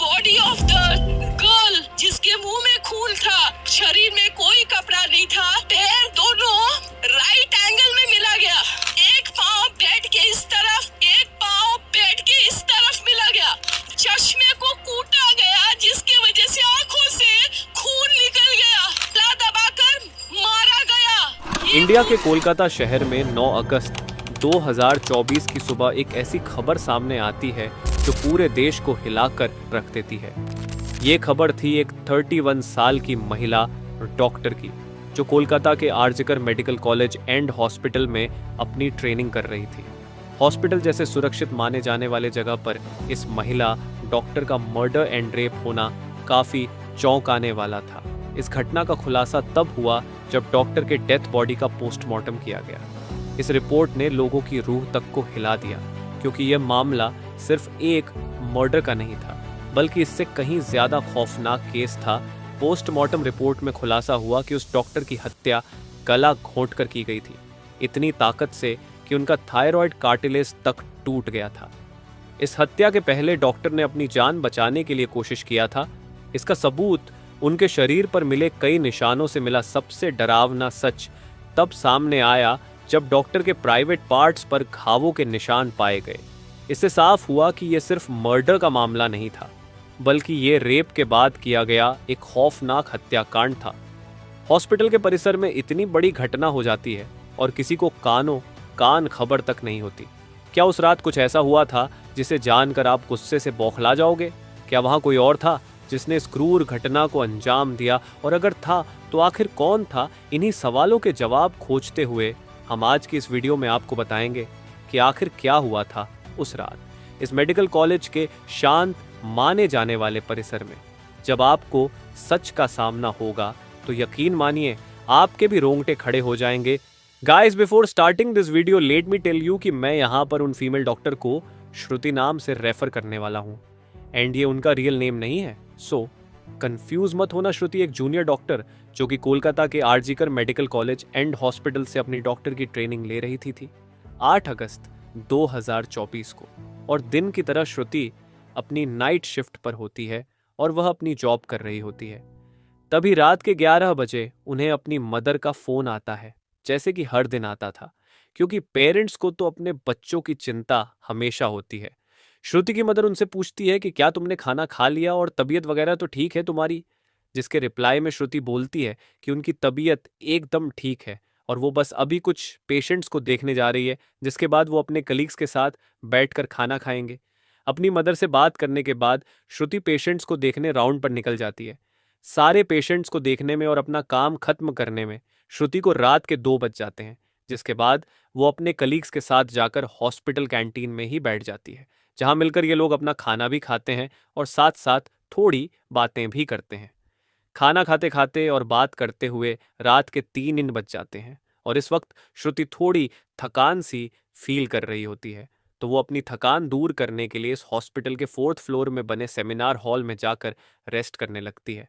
Body of the girl जिसके मुंह में खून था, शरीर में कोई कपड़ा नहीं था, पैर दोनों राइट एंगल में मिला गया, एक पाँव बेड के इस तरफ, एक पाँव बेड के इस तरफ मिला गया, चश्मे को कूटा गया जिसकी वजह से आंखों से खून निकल गया, ला दबाकर मारा गया। इंडिया के कोलकाता शहर में 9 अगस्त 2024 की सुबह एक ऐसी खबर सामने आती है जो पूरे देश को हिलाकर रख देती है। ये खबर थी एक 31 साल की महिला डॉक्टर की, जो कोलकाता के RG Kar medical college and hospital में अपनी ट्रेनिंग कर रही थी। हॉस्पिटल जैसे सुरक्षित माने जाने वाले जगह पर इस महिला डॉक्टर का मर्डर एंड रेप होना काफी चौंकाने वाला था। इस घटना का खुलासा तब हुआ जब डॉक्टर के डेथ बॉडी का पोस्टमार्टम किया गया। इस रिपोर्ट ने लोगों की रूह तक को हिला दिया, क्योंकि यह मामला सिर्फ एक मर्डर का नहीं था, बल्कि इससे कहीं ज्यादा खौफनाक केस था। पोस्टमार्टम रिपोर्ट में खुलासा हुआ कि उस डॉक्टर की हत्या गला घोंटकर की गई थी, इतनी ताकत से कि उनका थायराइड कार्टिलेज तक टूट गया था। इस हत्या के पहले डॉक्टर ने अपनी जान बचाने के लिए कोशिश किया था। इसका सबूत उनके शरीर पर मिले कई निशानों से मिला। सबसे डरावना सच तब सामने आया जब डॉक्टर के प्राइवेट पार्ट्स पर घावों के निशान पाए गए। इससे साफ हुआ कि यह सिर्फ मर्डर का मामला नहीं था, बल्कि ये रेप के बाद किया गया एक खौफनाक हत्याकांड था। हॉस्पिटल के परिसर में इतनी बड़ी घटना हो जाती है और किसी को कान खबर तक नहीं होती। क्या उस रात कुछ ऐसा हुआ था जिसे जानकर आप गुस्से से बौखला जाओगे? क्या वहां कोई और था जिसने इस क्रूर घटना को अंजाम दिया? और अगर था तो आखिर कौन था? इन्हीं सवालों के जवाब खोजते हुए हम आज की इस वीडियो में आपको बताएंगे कि आखिर क्या हुआ था उस रात इस मेडिकल कॉलेज के शांत माने जाने वाले परिसर में। जब आपको सच का सामना होगा तो यकीन मानिए आपके भी रोंगटे खड़े हो जाएंगे। Guys, before starting this video let me tell you कि मैं यहाँ पर उन फीमेल डॉक्टर को श्रुति नाम से रेफर करने वाला हूँ, एंड ये उनका रियल नेम नहीं है, सो कंफ्यूज मत होना। श्रुति एक जूनियर डॉक्टर जो कि कोलकाता के RG Kar medical college and hospital से अपनी डॉक्टर की ट्रेनिंग ले रही थी 8 अगस्त 2024 को। और दिन की तरह श्रुति अपनी नाइट शिफ्ट पर होती है और वह अपनी जॉब कर रही होती है। तभी रात के 11 बजे उन्हें अपनी मदर का फोन आता है, जैसे कि हर दिन आता था, क्योंकि पेरेंट्स को तो अपने बच्चों की चिंता हमेशा होती है। श्रुति की मदर उनसे पूछती है कि क्या तुमने खाना खा लिया और तबीयत वगैरह तो ठीक है तुम्हारी? जिसके रिप्लाई में श्रुति बोलती है कि उनकी तबीयत एकदम ठीक है और वो बस अभी कुछ पेशेंट्स को देखने जा रही है, जिसके बाद वो अपने कलीग्स के साथ बैठकर खाना खाएंगे। अपनी मदर से बात करने के बाद श्रुति पेशेंट्स को देखने राउंड पर निकल जाती है। सारे पेशेंट्स को देखने में और अपना काम खत्म करने में श्रुति को रात के 2 बज जाते हैं, जिसके बाद वो अपने कलीग्स के साथ जाकर हॉस्पिटल कैंटीन में ही बैठ जाती है, जहां मिलकर ये लोग अपना खाना भी खाते हैं और साथ साथ थोड़ी बातें भी करते हैं। खाना खाते खाते और बात करते हुए रात के 3 बज जाते हैं और इस वक्त श्रुति थोड़ी थकान सी फील कर रही होती है, तो वो अपनी थकान दूर करने के लिए इस हॉस्पिटल के 4th फ्लोर में बने सेमिनार हॉल में जाकर रेस्ट करने लगती है।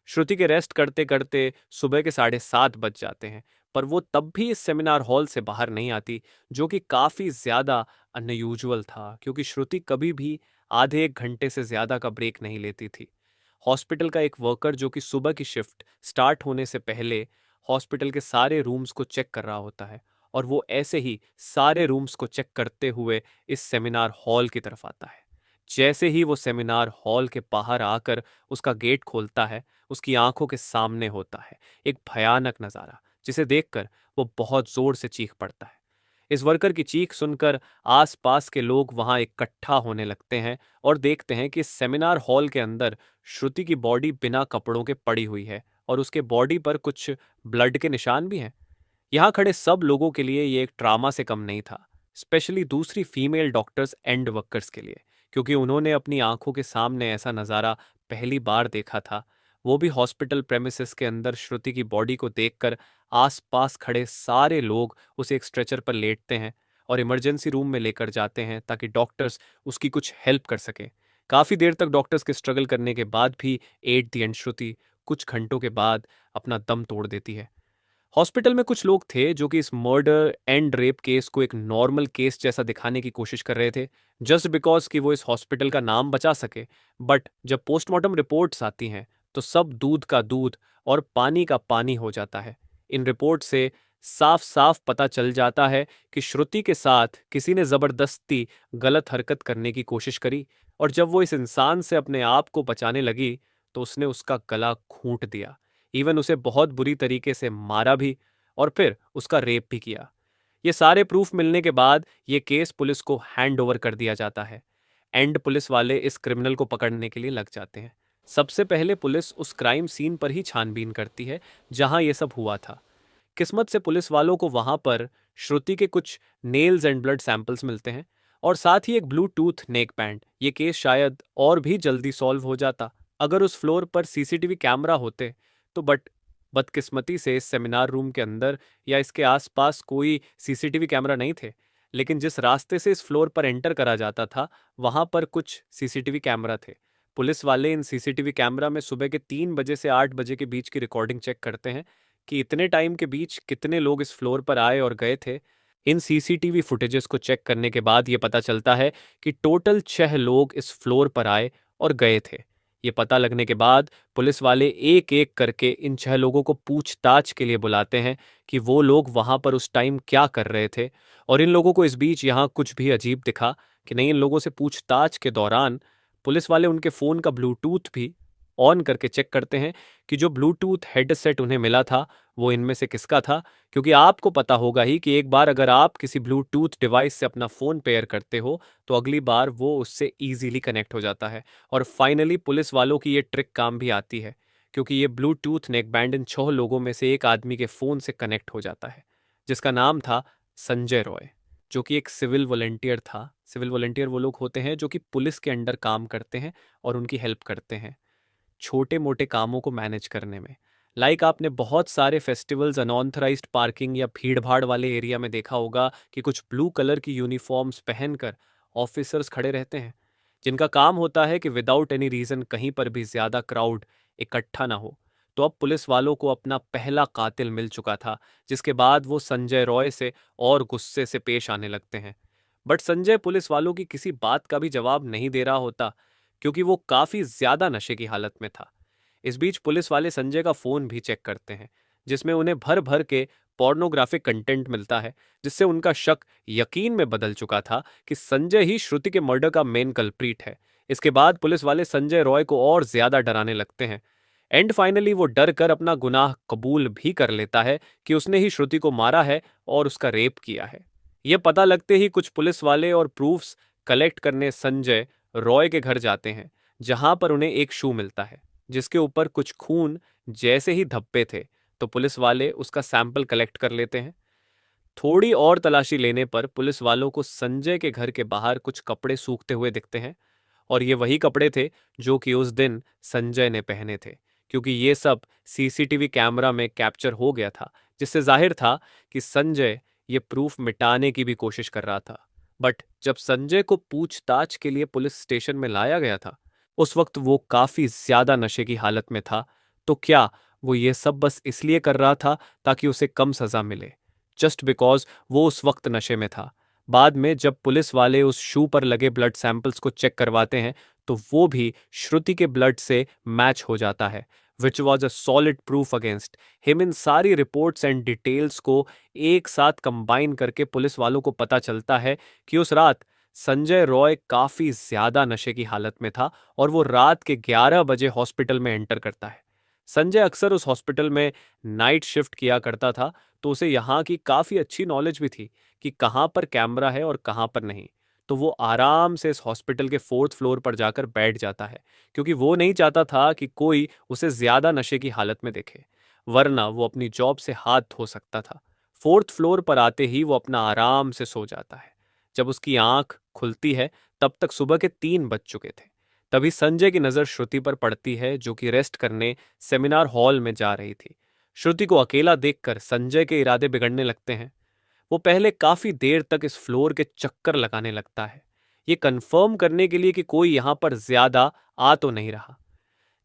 श्रुति के रेस्ट करते करते सुबह के 7:30 बज जाते हैं, पर वो तब भी इस सेमिनार हॉल से बाहर नहीं आती, जो कि काफ़ी ज़्यादा अनयूजुअल था, क्योंकि श्रुति कभी भी आधे 1 घंटे से ज़्यादा का ब्रेक नहीं लेती थी। हॉस्पिटल का एक वर्कर जो कि सुबह की शिफ्ट स्टार्ट होने से पहले हॉस्पिटल के सारे रूम्स को चेक कर रहा होता है, और वो ऐसे ही सारे रूम्स को चेक करते हुए इस सेमिनार हॉल की तरफ आता है। जैसे ही वो सेमिनार हॉल के बाहर आकर उसका गेट खोलता है, उसकी आंखों के सामने होता है एक भयानक नज़ारा, जिसे देखकर वो बहुत जोर से चीख पड़ता है। इस वर्कर की चीख सुनकर आसपास के लोग वहां इकट्ठा होने लगते हैं और देखते हैं कि सेमिनार हॉल के अंदर श्रुति की बॉडी बिना कपड़ों के पड़ी हुई है और उसके बॉडी पर कुछ ब्लड के निशान भी हैं। यहाँ खड़े सब लोगों के लिए ये एक ट्रामा से कम नहीं था, स्पेशली दूसरी फीमेल डॉक्टर्स एंड वर्कर्स के लिए, क्योंकि उन्होंने अपनी आंखों के सामने ऐसा नज़ारा पहली बार देखा था। वो भी हॉस्पिटल प्रेमिसेस के अंदर श्रुति की बॉडी को देखकर आसपास खड़े सारे लोग उसे एक स्ट्रेचर पर लेटते हैं और इमरजेंसी रूम में लेकर जाते हैं ताकि डॉक्टर्स उसकी कुछ हेल्प कर सकें। काफ़ी देर तक डॉक्टर्स के स्ट्रगल करने के बाद भी एट द एंड श्रुति कुछ घंटों के बाद अपना दम तोड़ देती है। हॉस्पिटल में कुछ लोग थे जो कि इस मर्डर एंड रेप केस को एक नॉर्मल केस जैसा दिखाने की कोशिश कर रहे थे, जस्ट बिकॉज कि वो इस हॉस्पिटल का नाम बचा सके। बट जब पोस्टमार्टम रिपोर्ट्स आती हैं तो सब दूध का दूध और पानी का पानी हो जाता है। इन रिपोर्ट से साफ साफ पता चल जाता है कि श्रुति के साथ किसी ने जबरदस्ती गलत हरकत करने की कोशिश करी, और जब वो इस इंसान से अपने आप को बचाने लगी तो उसने उसका गला घूंट दिया, इवन उसे बहुत बुरी तरीके से मारा भी, और फिर उसका रेप भी किया। ये सारे प्रूफ मिलने के बाद ये केस पुलिस को हैंड ओवर कर दिया जाता है एंड पुलिस वाले इस क्रिमिनल को पकड़ने के लिए लग जाते हैं। सबसे पहले पुलिस उस क्राइम सीन पर ही छानबीन करती है जहां ये सब हुआ था। किस्मत से पुलिस वालों को वहां पर श्रुति के कुछ नेल्स एंड ब्लड सैंपल्स मिलते हैं और साथ ही एक ब्लूटूथ नेक बैंड। ये केस शायद और भी जल्दी सॉल्व हो जाता अगर उस फ्लोर पर सीसीटीवी कैमरा होते तो, बट बदकिस्मती से इस सेमिनार रूम के अंदर या इसके आसपास कोई सीसीटीवी कैमरा नहीं थे। लेकिन जिस रास्ते से इस फ्लोर पर एंटर करा जाता था वहां पर कुछ सीसीटीवी कैमरा थे। पुलिस वाले इन सीसीटीवी कैमरा में सुबह के 3 बजे से 8 बजे के बीच की रिकॉर्डिंग चेक करते हैं कि इतने टाइम के बीच कितने लोग इस फ्लोर पर आए और गए थे। इन सीसीटीवी फुटेजेस को चेक करने के बाद ये पता चलता है कि टोटल 6 लोग इस फ्लोर पर आए और गए थे। ये पता लगने के बाद पुलिस वाले एक एक करके इन 6 लोगों को पूछताछ के लिए बुलाते हैं कि वो लोग वहां पर उस टाइम क्या कर रहे थे। और इन लोगों को इस बीच यहाँ कुछ भी अजीब दिखा कि नहीं, इन लोगों से पूछताछ के दौरान पुलिस वाले उनके फ़ोन का ब्लूटूथ भी ऑन करके चेक करते हैं कि जो ब्लूटूथ हेडसेट उन्हें मिला था वो इनमें से किसका था। क्योंकि आपको पता होगा ही कि एक बार अगर आप किसी ब्लूटूथ डिवाइस से अपना फ़ोन पेयर करते हो तो अगली बार वो उससे ईजिली कनेक्ट हो जाता है। और फाइनली पुलिस वालों की ये ट्रिक काम भी आती है, क्योंकि ये ब्लूटूथ नेक बैंड इन 6 लोगों में से एक आदमी के फ़ोन से कनेक्ट हो जाता है, जिसका नाम था संजय रॉय, जो कि एक सिविल वॉलंटियर था। सिविल वॉलंटियर वो लोग होते हैं जो कि पुलिस के अंडर काम करते हैं और उनकी हेल्प करते हैं छोटे मोटे कामों को मैनेज करने में। लाइक आपने बहुत सारे फेस्टिवल्स अनऑथराइज्ड पार्किंग या भीड़ भाड़ वाले एरिया में देखा होगा कि कुछ ब्लू कलर की यूनिफॉर्म्स पहनकर ऑफिसर्स खड़े रहते हैं, जिनका काम होता है कि विदाउट एनी रीज़न कहीं पर भी ज़्यादा क्राउड इकट्ठा ना हो। तो अब पुलिस वालों को अपना पहला कातिल मिल चुका था, जिसके बाद वो संजय रॉय से और गुस्से से पेश आने लगते हैं। बट संजय पुलिस वालों की किसी बात का भी जवाब नहीं दे रहा होता, क्योंकि वो काफी ज्यादा नशे की हालत में था। इस बीच पुलिस वाले संजय का फोन भी चेक करते हैं, जिसमें उन्हें भर भर के पोर्नोग्राफिक कंटेंट मिलता है, जिससे उनका शक यकीन में बदल चुका था कि संजय ही श्रुति के मर्डर का मेन कल्प्रीट है। इसके बाद पुलिस वाले संजय रॉय को और ज्यादा डराने लगते हैं एंड फाइनली वो डर कर अपना गुनाह कबूल भी कर लेता है कि उसने ही श्रुति को मारा है और उसका रेप किया है। यह पता लगते ही कुछ पुलिस वाले और प्रूफ्स कलेक्ट करने संजय रॉय के घर जाते हैं, जहां पर उन्हें एक शू मिलता है जिसके ऊपर कुछ खून जैसे ही धब्बे थे। तो पुलिस वाले उसका सैंपल कलेक्ट कर लेते हैं। थोड़ी और तलाशी लेने पर पुलिस वालों को संजय के घर के बाहर कुछ कपड़े सूखते हुए दिखते हैं, और ये वही कपड़े थे जो कि उस दिन संजय ने पहने थे, क्योंकि ये सब सीसीटीवी कैमरा में कैप्चर हो गया था, जिससे जाहिर था कि संजय ये प्रूफ मिटाने की भी कोशिश कर रहा था। बट जब संजय को पूछताछ के लिए पुलिस स्टेशन में लाया गया था, उस वक्त वो काफी ज्यादा नशे की हालत में था। तो क्या वो ये सब बस इसलिए कर रहा था ताकि उसे कम सजा मिले, जस्ट बिकॉज वो उस वक्त नशे में था? बाद में जब पुलिस वाले उस शू पर लगे ब्लड सैंपल्स को चेक करवाते हैं तो वो भी श्रुति के ब्लड से मैच हो जाता है, which was a solid proof against him. इन सारी रिपोर्ट्स एंड डिटेल्स को एक साथ कंबाइन करके पुलिस वालों को पता चलता है कि उस रात संजय रॉय काफी ज्यादा नशे की हालत में था और वो रात के 11 बजे हॉस्पिटल में एंटर करता है। संजय अक्सर उस हॉस्पिटल में नाइट शिफ्ट किया करता था, तो उसे यहाँ की काफी अच्छी नॉलेज भी थी कि कहाँ पर कैमरा है और कहाँ पर नहीं। तो वो आराम से इस हॉस्पिटल के 4th फ्लोर पर जाकर बैठ जाता है, क्योंकि वो नहीं चाहता था कि कोई उसे ज्यादा नशे की हालत में देखे, वरना वो अपनी जॉब से हाथ धो सकता था। 4th फ्लोर पर आते ही वो अपना आराम से सो जाता है। जब उसकी आंख खुलती है तब तक सुबह के 3 बज चुके थे। तभी संजय की नजर श्रुति पर पड़ती है, जो कि रेस्ट करने सेमिनार हॉल में जा रही थी। श्रुति को अकेला देखकर संजय के इरादे बिगड़ने लगते हैं। वो पहले काफी देर तक इस फ्लोर के चक्कर लगाने लगता है, ये कंफर्म करने के लिए कि कोई यहां पर ज्यादा आ तो नहीं रहा।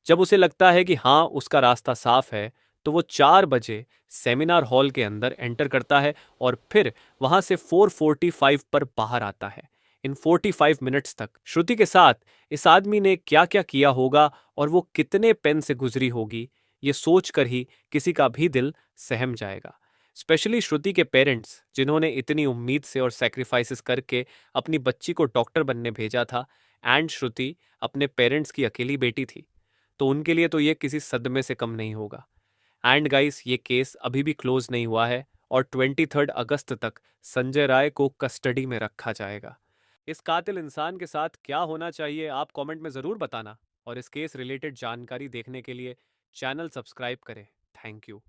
जब उसे लगता है कि हाँ उसका रास्ता साफ है, तो वो 4 बजे सेमिनार हॉल के अंदर एंटर करता है और फिर वहां से 4:45 पर बाहर आता है। इन 45 मिनट्स तक श्रुति के साथ इस आदमी ने क्या क्या किया होगा और वो कितने पेन से गुजरी होगी, ये सोचकर ही किसी का भी दिल सहम जाएगा। स्पेशली श्रुति के पेरेंट्स, जिन्होंने इतनी उम्मीद से और सेक्रीफाइसेस करके अपनी बच्ची को डॉक्टर बनने भेजा था, एंड श्रुति अपने पेरेंट्स की अकेली बेटी थी, तो उनके लिए तो ये किसी सदमे से कम नहीं होगा। एंड गाइस, ये केस अभी भी क्लोज नहीं हुआ है और 23 अगस्त तक संजय राय को कस्टडी में रखा जाएगा। इस कातिल इंसान के साथ क्या होना चाहिए, आप कमेंट में ज़रूर बताना, और इस केस रिलेटेड जानकारी देखने के लिए चैनल सब्सक्राइब करें। Thank you.